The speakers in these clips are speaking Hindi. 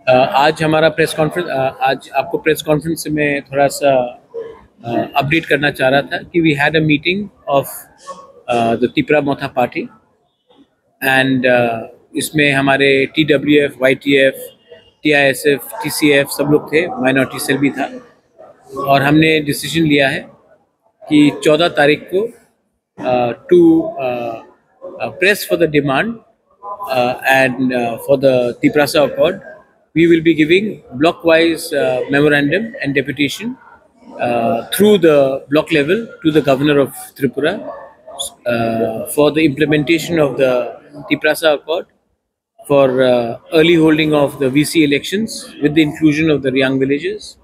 आज हमारा प्रेस कॉन्फ्रेंस आज आपको प्रेस कॉन्फ्रेंस में थोड़ा सा अपडेट करना चाह रहा था कि we had a meeting of the Tipra Motha party and इसमें हमारे TWF, YTF, TISF, TCF सब लोग थे, माइनॉरिटी सेल भी था और हमने डिसीजन लिया है कि 14 तारीख को to press for the demand and for the Tiprasa Accord, we will be giving block-wise memorandum and deputation through the block level to the governor of Tripura for the implementation of the Tiprasa Accord, for early holding of the VC elections with the inclusion of the young villages,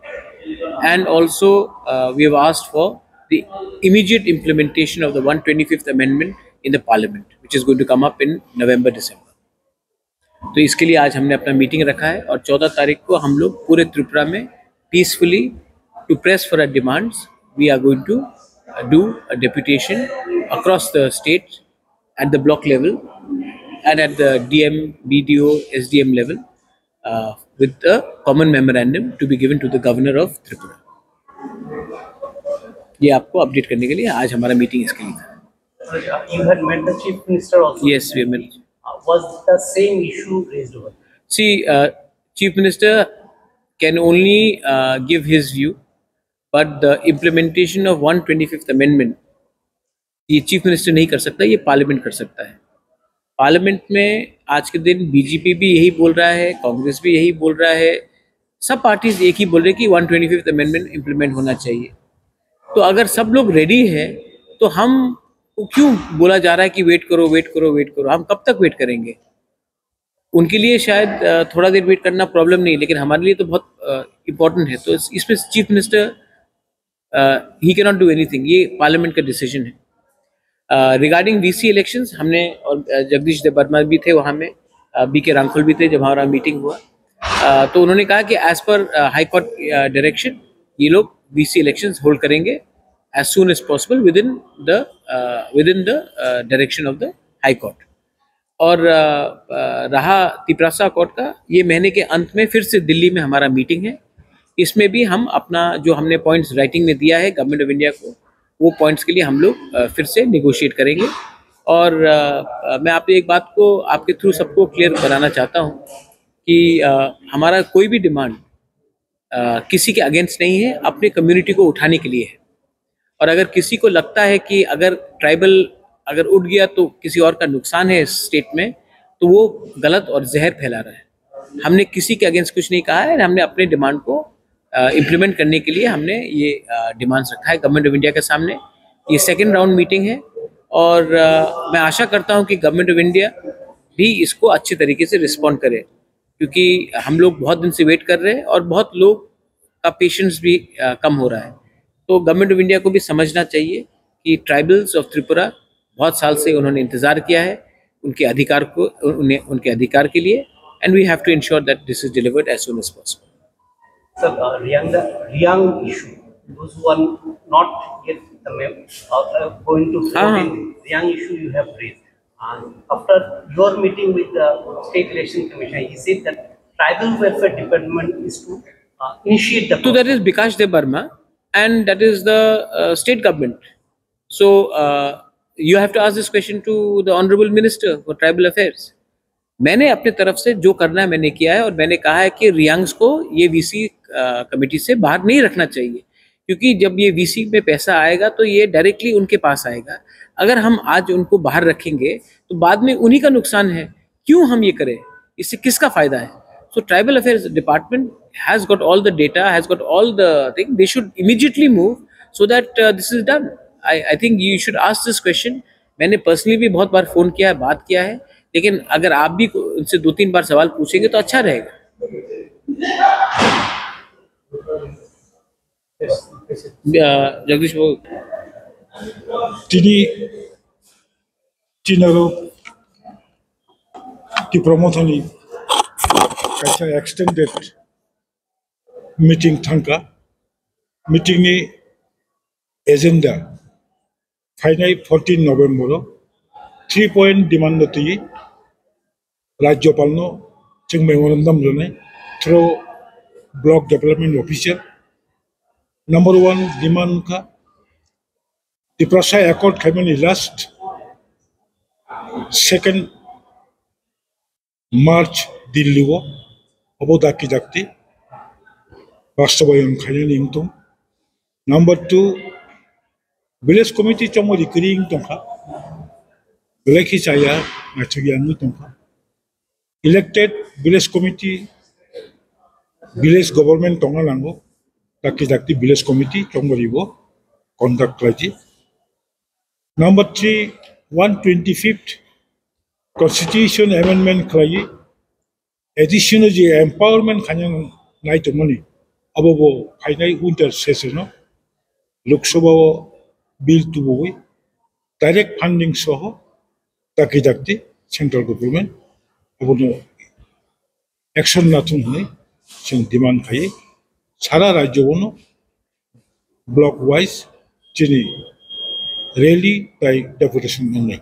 and also we have asked for the immediate implementation of the 125th amendment in the parliament, which is going to come up in November December. तो इसके लिए आज हमने अपना मीटिंग रखा है और 14 तारीख को हम लोग पूरे त्रिपुरा में peacefully to press for our demands we are going to do a deputation across the state at the block level and at the DM, BDO, SDM level with a common memorandum to be given to the governor of Tripura. ये आपको अपडेट करने के लिए आज हमारा मीटिंग इसके लिए था. You had met the chief minister also. Yes, we met. Was the same issue raised over? See, chief minister can only give his view, but the implementation of 125th amendment ये चीफ मिनिस्टर नहीं कर सकता, ये पार्लियामेंट कर सकता है. पार्लियामेंट में आज के दिन बीजेपी भी यही बोल रहा है, कांग्रेस भी यही बोल रहा है, सब पार्टीज एक ही बोल रहे हैं कि 125th अमेंडमेंट इम्प्लीमेंट होना चाहिए. तो अगर सब लोग रेडी है तो हम क्यों बोला जा रहा है कि वेट करो वेट करो वेट करो. हम कब तक वेट करेंगे? उनके लिए शायद थोड़ा देर वेट करना प्रॉब्लम नहीं, लेकिन हमारे लिए तो बहुत इम्पोर्टेंट है. तो इसमें chief minister he can not do anything, ये पार्लियामेंट का डिसीजन है. रिगार्डिंग VC इलेक्शंस हमने, और जगदीश देवर्मा भी थे वहाँ में, BK रांखल भी थे जब हमारा मीटिंग हुआ, तो उन्होंने कहा कि as per high court direction ये लोग VC इलेक्शंस होल्ड करेंगे as soon as possible within the direction of the high court. और रहा तिपरासा कोर्ट का, ये महीने के अंत में फिर से दिल्ली में हमारा मीटिंग है. इसमें भी हम अपना जो हमने पॉइंट्स राइटिंग में दिया है गवर्नमेंट ऑफ इंडिया को, वो पॉइंट्स के लिए हम लोग फिर से निगोशिएट करेंगे. और मैं आप एक बात को आपके थ्रू सबको क्लियर बनाना चाहता हूँ कि हमारा कोई भी डिमांड किसी के अगेंस्ट नहीं है, अपने कम्युनिटी को उठाने के लिए है. और अगर किसी को लगता है कि अगर ट्राइबल अगर उठ गया तो किसी और का नुकसान है इस स्टेट में, तो वो गलत और जहर फैला रहा है. हमने किसी के अगेंस्ट कुछ नहीं कहा है, हमने अपने डिमांड को इम्प्लीमेंट करने के लिए हमने ये डिमांड्स रखा है गवर्नमेंट ऑफ इंडिया के सामने. ये सेकेंड राउंड मीटिंग है और मैं आशा करता हूँ कि गवर्नमेंट ऑफ इंडिया भी इसको अच्छे तरीके से रिस्पॉन्ड करे, क्योंकि हम लोग बहुत दिन से वेट कर रहे हैं और बहुत लोग का पेशेंस भी कम हो रहा है. तो गवर्नमेंट ऑफ इंडिया को भी समझना चाहिए कि ट्राइबल्स ऑफ त्रिपुरा बहुत साल से उन्होंने इंतज़ार किया है उनके अधिकार को, उनके अधिकार के लिए, and we have to ensure that this is delivered as soon as possible. Sir, Riyang issue, those who are not yet going to vote in Riyang issue you have raised. And after your meeting with the State Election Commission, he said that Tribal Welfare Department is to initiate the. So that is Bikash Debarma, and that is the state government. So you have to ask this question to the Honorable Minister for Tribal Affairs. मैंने अपने तरफ से जो करना है मैंने किया है, और मैंने कहा है कि रियांग्स को ये VC कमेटी से बाहर नहीं रखना चाहिए, क्योंकि जब ये VC में पैसा आएगा तो ये डायरेक्टली उनके पास आएगा. अगर हम आज उनको बाहर रखेंगे तो बाद में उन्हीं का नुकसान है. क्यों हम ये करें? इससे किसका फायदा है? So tribal affairs department has got all the data, has got all the thing. They should immediately move so that this is done. I think you should ask this question. मैंने पर्सनली भी बहुत बार फोन किया है, बात किया है, लेकिन अगर आप भी उनसे 2-3 बार सवाल पूछेंगे तो अच्छा रहेगा. जगदीश बाबू, प्रमोथनी एक्सटेंडेड मीटिंग थांका meeting agenda final 14 November 3 point demand राज्यपाल जों मेमोरेंडम जने through block development officer. Number one demand ka the Prasai Accord kami last 2nd March Delhi wo obodaki jakti bastabayon kanyang ingtung. Number two village committee chomo recurring tongka belaki saya ngachugianu tongka elected village committee village government tonga lango taki jakti village committee chomo ribo conduct laji. Number three 125th Constitution Amendment kalayi additional je empowerment kanyang nai to money abobo final winter session Lok Sabha bill to boy direct funding soho taki jakti central government abono action natung hone sing demand khai sara rajyo bono block wise chini rally by deputation nai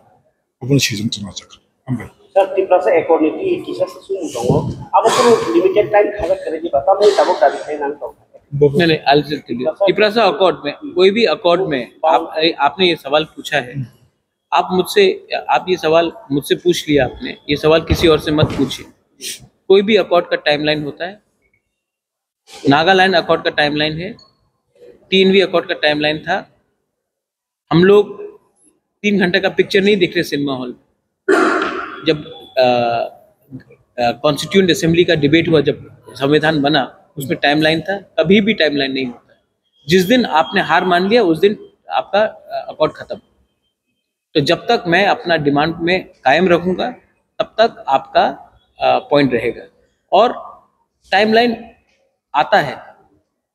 abon season tuna chak ambai Sir, the process according to kisah sesuatu dong. Apa perlu limited time खाना करेंगे बता मैं तब डाली है ना तो. नहीं I'll just tell you. Tiprasa accord में कोई भी अकॉर्ड में आपने ये सवाल पूछा है, आप ये सवाल मुझसे पूछ लिया आपने, ये सवाल किसी और से मत पूछिए. कोई भी अकॉर्ड का टाइमलाइन होता है. नागालैंड अकॉर्ड का टाइमलाइन है, 3वीं अकॉर्ड का टाइमलाइन था. हम लोग 3 घंटे का पिक्चर नहीं देख रहे सिनेमा हॉल. जब कॉन्स्टिट्यूएंट असेंबली का डिबेट हुआ, जब संविधान बना, उसमें टाइमलाइन था. कभी भी टाइमलाइन नहीं होता. जिस दिन आपने हार मान लिया उस दिन आपका अकॉर्ड खत्म. तो जब तक मैं अपना डिमांड में कायम रखूंगा तब तक आपका पॉइंट रहेगा. और टाइमलाइन आता है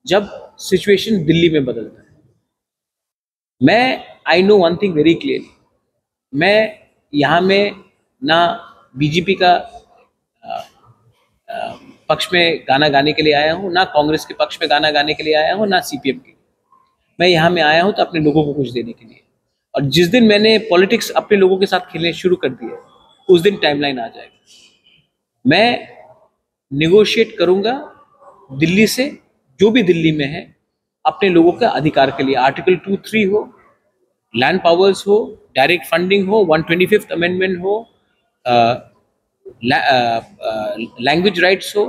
जब सिचुएशन दिल्ली में बदलता है. मैं I know one thing very clearly, मैं यहाँ में ना बीजेपी का पक्ष में गाना गाने के लिए आया हूँ, ना कांग्रेस के पक्ष में गाना गाने के लिए आया हूँ, ना सीपीएम के लिए. मैं यहाँ में आया हूँ तो अपने लोगों को कुछ देने के लिए. और जिस दिन मैंने पॉलिटिक्स अपने लोगों के साथ खेलने शुरू कर दिया उस दिन टाइमलाइन आ जाएगा. मैं निगोशिएट करूँगा दिल्ली से, जो भी दिल्ली में है, अपने लोगों के अधिकार के लिए. आर्टिकल 2-3 हो, लैंड पावर्स हो, डायरेक्ट फंडिंग हो, 125th अमेंडमेंट हो, लैंग्वेज राइट्स हो,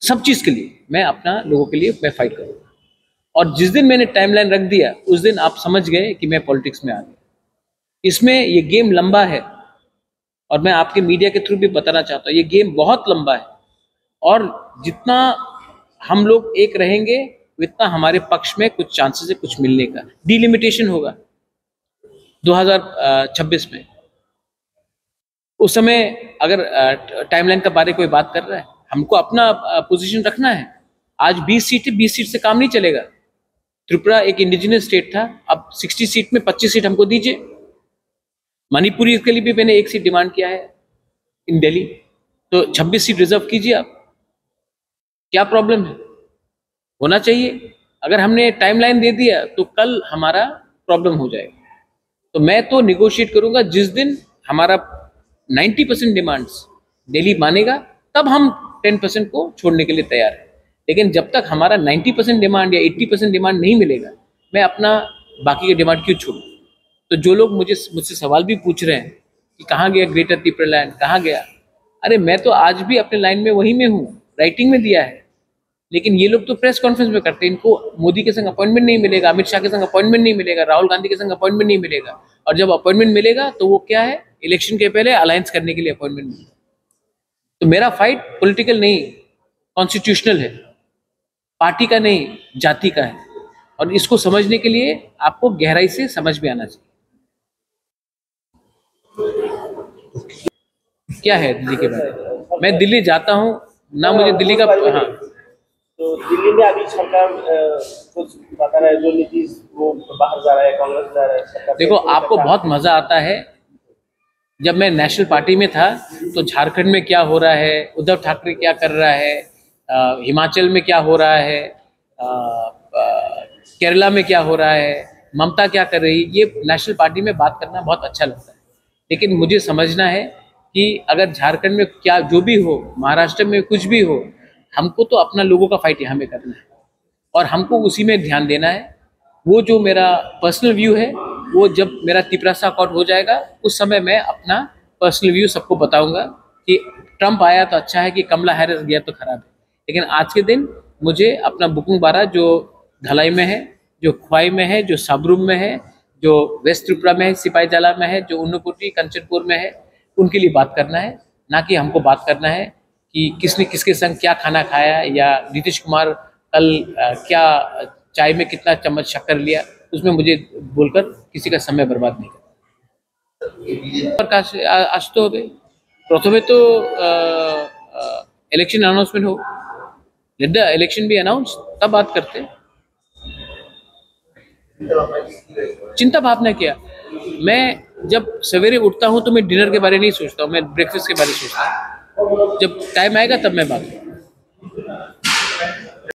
सब चीज के लिए मैं अपना लोगों के लिए मैं फाइट करूँगा. और जिस दिन मैंने टाइमलाइन रख दिया उस दिन आप समझ गए कि मैं पॉलिटिक्स में आ गया. इसमें ये गेम लंबा है और मैं आपके मीडिया के थ्रू भी बताना चाहता हूँ, ये गेम बहुत लंबा है. और जितना हम लोग एक रहेंगे उतना हमारे पक्ष में कुछ चांसेस है कुछ मिलने का. डिलिमिटेशन होगा 2026 में. उस समय अगर टाइमलाइन के बारे कोई बात कर रहा है, हमको अपना पोजीशन रखना है. आज 20 सीट है, 20 सीट से काम नहीं चलेगा. त्रिपुरा एक इंडिजिनस स्टेट था, अब 60 सीट में 25 सीट हमको दीजिए. मणिपुरी के लिए भी मैंने 1 सीट डिमांड किया है इन दिल्ली, तो 26 सीट रिजर्व कीजिए आप. क्या प्रॉब्लम है? होना चाहिए. अगर हमने टाइमलाइन दे दिया तो कल हमारा प्रॉब्लम हो जाएगा. तो मैं तो निगोशिएट करूंगा जिस दिन हमारा 90% डिमांड्स दिल्ली मानेगा तब हम 10% को छोड़ने के लिए तैयार हैं. लेकिन जब तक हमारा 90% डिमांड या 80% डिमांड नहीं मिलेगा, मैं अपना बाकी के डिमांड क्यों छोड़ूं? तो जो लोग मुझसे सवाल भी पूछ रहे हैं कि कहाँ गया ग्रेटर त्रिपुरा लैंड, कहाँ गया, अरे मैं तो आज भी अपने लाइन में वही में हूँ, राइटिंग में दिया है. लेकिन ये लोग तो प्रेस कॉन्फ्रेंस में करते हैं. इनको मोदी के संग अपॉइंटमेंट नहीं मिलेगा, अमित शाह के संग अपॉइंटमेंट नहीं मिलेगा, राहुल गांधी के संग अपॉइंटमेंट नहीं मिलेगा. और जब अपॉइंटमेंट मिलेगा तो वो क्या है, इलेक्शन के पहले अलायंस करने के लिए अपॉइंटमेंट मिलेगा. तो मेरा फाइट पॉलिटिकल नहीं, कॉन्स्टिट्यूशनल है, पार्टी का नहीं, जाति का है. और इसको समझने के लिए आपको गहराई से समझ में आना चाहिए. क्या है दिल्ली के बारे में? मैं दिल्ली जाता हूँ ना, मुझे दिल्ली का हाँ. तो दिल्ली में अभी सरकार कुछ बता रहा है, जो नीतीश वो बाहर जा रहा है, कांग्रेस जा रहा है सरकार. देखो, आपको बहुत मजा आता है. जब मैं नेशनल पार्टी में था तो झारखंड में क्या हो रहा है, उद्धव ठाकरे क्या कर रहा है, हिमाचल में क्या हो रहा है, केरला में क्या हो रहा है, ममता क्या कर रही है, ये नेशनल पार्टी में बात करना बहुत अच्छा लगता है. लेकिन मुझे समझना है कि अगर झारखंड में क्या जो भी हो, महाराष्ट्र में कुछ भी हो, हमको तो अपना लोगों का फाइट यहाँ में करना है और हमको उसी में ध्यान देना है। वो जो मेरा पर्सनल व्यू है, वो जब मेरा तिपरासा अकॉर्ड हो जाएगा उस समय मैं अपना पर्सनल व्यू सबको बताऊंगा कि ट्रंप आया तो अच्छा है, कि कमला हैरिस गया तो खराब है। लेकिन आज के दिन मुझे अपना बुकुंग बारा जो धलाई में है, जो ख्वाई में है, जो साबरूम में है, जो वेस्ट त्रिपुरा में है, सिपाही जाला में है, जो उन्नकोटी कंचनपुर में है, उनके लिए बात करना है, ना कि हमको बात करना है कि किसने किसके संग क्या खाना खाया या नीतीश कुमार कल क्या चाय में कितना चम्मच शक्कर लिया, उसमें मुझे बोलकर किसी का समय बर्बाद नहीं करना। आज तो प्रथमे तो इलेक्शन अनाउंसमेंट हो, let the election B announce, तब बात करते हैं। चिंता भावना क्या, मैं जब सवेरे उठता हूं तो मैं डिनर के बारे में नहीं सोचता हूं, मैं ब्रेकफास्ट के बारे में सोचता हूं। जब टाइम आएगा तब मैं बात करूंगा।